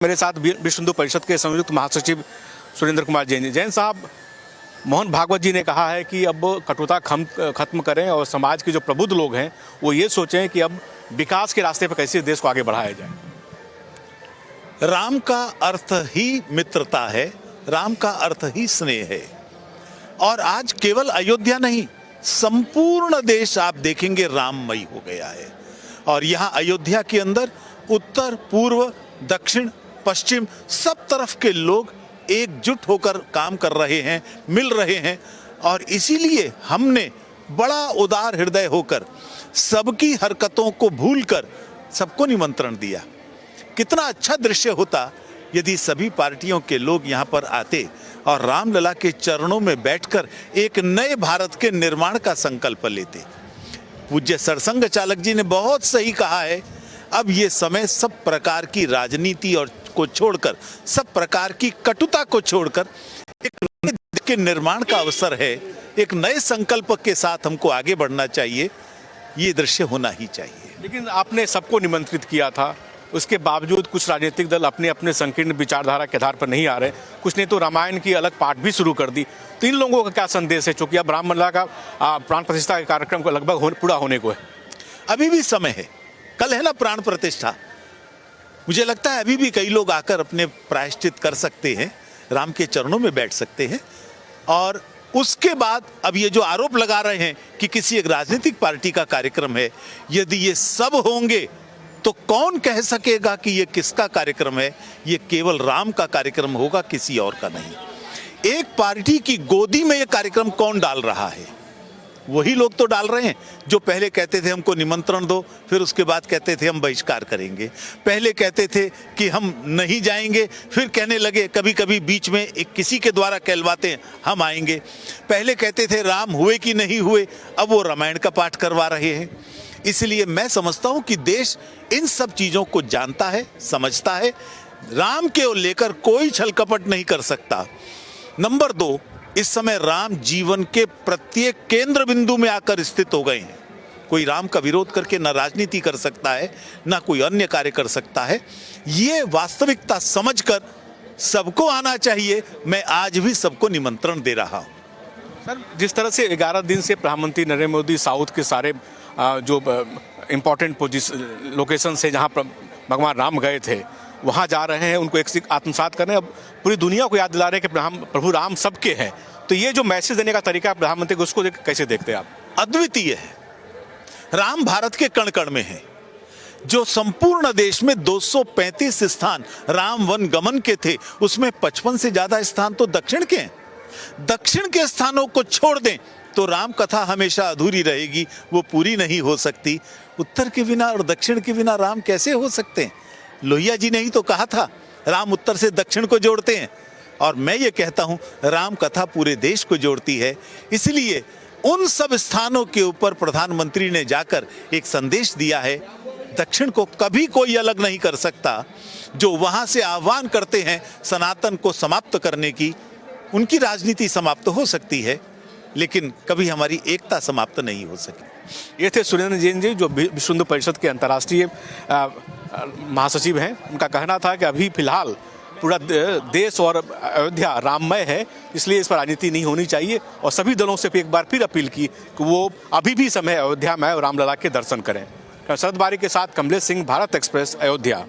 मेरे साथ विश्व हिंदू परिषद के संयुक्त महासचिव सुरेंद्र कुमार जैन जी। जैन साहब, मोहन भागवत जी ने कहा है कि अब कटुता खत्म करें और समाज के जो प्रबुद्ध लोग हैं वो ये सोचें कि अब विकास के रास्ते पर कैसे देश को आगे बढ़ाया जाए। राम का अर्थ ही मित्रता है, राम का अर्थ ही स्नेह है। और आज केवल अयोध्या नहीं, संपूर्ण देश आप देखेंगे राममयी हो गया है। और यहाँ अयोध्या के अंदर उत्तर, पूर्व, दक्षिण, पश्चिम सब तरफ के लोग एकजुट होकर काम कर रहे हैं, मिल रहे हैं। और इसीलिए हमने बड़ा उदार हृदय होकर सबकी हरकतों को भूलकर सबको निमंत्रण दिया। कितना अच्छा दृश्य होता यदि सभी पार्टियों के लोग यहाँ पर आते और रामलला के चरणों में बैठकर एक नए भारत के निर्माण का संकल्प लेते। पूज्य सरसंघ चालक जी ने बहुत सही कहा है, अब ये समय सब प्रकार की राजनीति और को छोड़कर, सब प्रकार की कटुता को छोड़कर एक नए देश के निर्माण का अवसर है। एक नए संकल्प के साथ हमको आगे बढ़ना चाहिए, ये दृश्य होना ही चाहिए। लेकिन आपने सबको निमंत्रित किया था, उसके बावजूद कुछ राजनीतिक दल अपने अपने संकीर्ण विचारधारा के आधार पर नहीं आ रहे। कुछ ने तो रामायण की अलग पाठ भी शुरू कर दी। तो इन लोगों का क्या संदेश है, चूंकि अब रामलला का प्राण प्रतिष्ठा के कार्यक्रम को लगभग पूरा होने को है। अभी भी समय है, कल है ना प्राण प्रतिष्ठा। मुझे लगता है अभी भी कई लोग आकर अपने प्रायश्चित कर सकते हैं, राम के चरणों में बैठ सकते हैं। और उसके बाद अब ये जो आरोप लगा रहे हैं कि किसी एक राजनीतिक पार्टी का कार्यक्रम है, यदि ये सब होंगे तो कौन कह सकेगा कि ये किसका कार्यक्रम है। ये केवल राम का कार्यक्रम होगा, किसी और का नहीं। एक पार्टी की गोदी में ये कार्यक्रम कौन डाल रहा है? वही लोग तो डाल रहे हैं जो पहले कहते थे हमको निमंत्रण दो, फिर उसके बाद कहते थे हम बहिष्कार करेंगे। पहले कहते थे कि हम नहीं जाएंगे, फिर कहने लगे कभी कभी बीच में एक किसी के द्वारा कहलवाते हैं हम आएंगे। पहले कहते थे राम हुए कि नहीं हुए, अब वो रामायण का पाठ करवा रहे हैं। इसलिए मैं समझता हूं कि देश इन सब चीजों को जानता है, समझता है। राम के लेकर कोई छल कपट नहीं कर सकता। नंबर 2, इस समय राम जीवन के प्रत्येक केंद्र बिंदु में आकर स्थित हो गए हैं। कोई राम का विरोध करके न राजनीति कर सकता है, न कोई अन्य कार्य कर सकता है। ये वास्तविकता समझकर सबको आना चाहिए। मैं आज भी सबको निमंत्रण दे रहा हूं। सर, जिस तरह से 11 दिन से प्रधानमंत्री नरेंद्र मोदी साउथ के सारे जो इम्पोर्टेंट लोकेशन से जहाँ भगवान राम गए थे वहाँ जा रहे हैं, उनको एक आत्मसात कर रहे हैं। अब पूरी दुनिया को याद दिला रहे हैं कि प्रभु राम सबके हैं। तो ये जो मैसेज देने का तरीका प्रधानमंत्री को, उसको कैसे देखते हैं आप? अद्वितीय है। राम भारत के कण कण में है। जो संपूर्ण देश में 235 स्थान राम वन गमन के थे, उसमें 55 से ज्यादा स्थान तो दक्षिण के हैं। दक्षिण के स्थानों को छोड़ दें तो राम कथा हमेशा अधूरी रहेगी, वो पूरी नहीं हो सकती। उत्तर के बिना और दक्षिण के बिना राम कैसे हो सकते हैं? लोहिया जी ने ही तो कहा था राम उत्तर से दक्षिण को जोड़ते हैं। और मैं ये कहता हूं राम कथा पूरे देश को जोड़ती है। इसलिए उन सब स्थानों के ऊपर प्रधानमंत्री ने जाकर एक संदेश दिया है। दक्षिण को कभी कोई अलग नहीं कर सकता। जो वहां से आह्वान करते हैं सनातन को समाप्त करने की, उनकी राजनीति समाप्त हो सकती है, लेकिन कभी हमारी एकता समाप्त नहीं हो सकी। ये थे सुरेंद्र जैन जी, जो विश्व हिंदू परिषद के अंतर्राष्ट्रीय महासचिव हैं। उनका कहना था कि अभी फिलहाल पूरा देश और अयोध्या राममय है, इसलिए इस पर राजनीति नहीं होनी चाहिए। और सभी दलों से एक बार फिर अपील की कि वो अभी भी समय अयोध्या में और रामलला के दर्शन करें। शरद बारी के साथ कमलेश सिंह, भारत एक्सप्रेस, अयोध्या।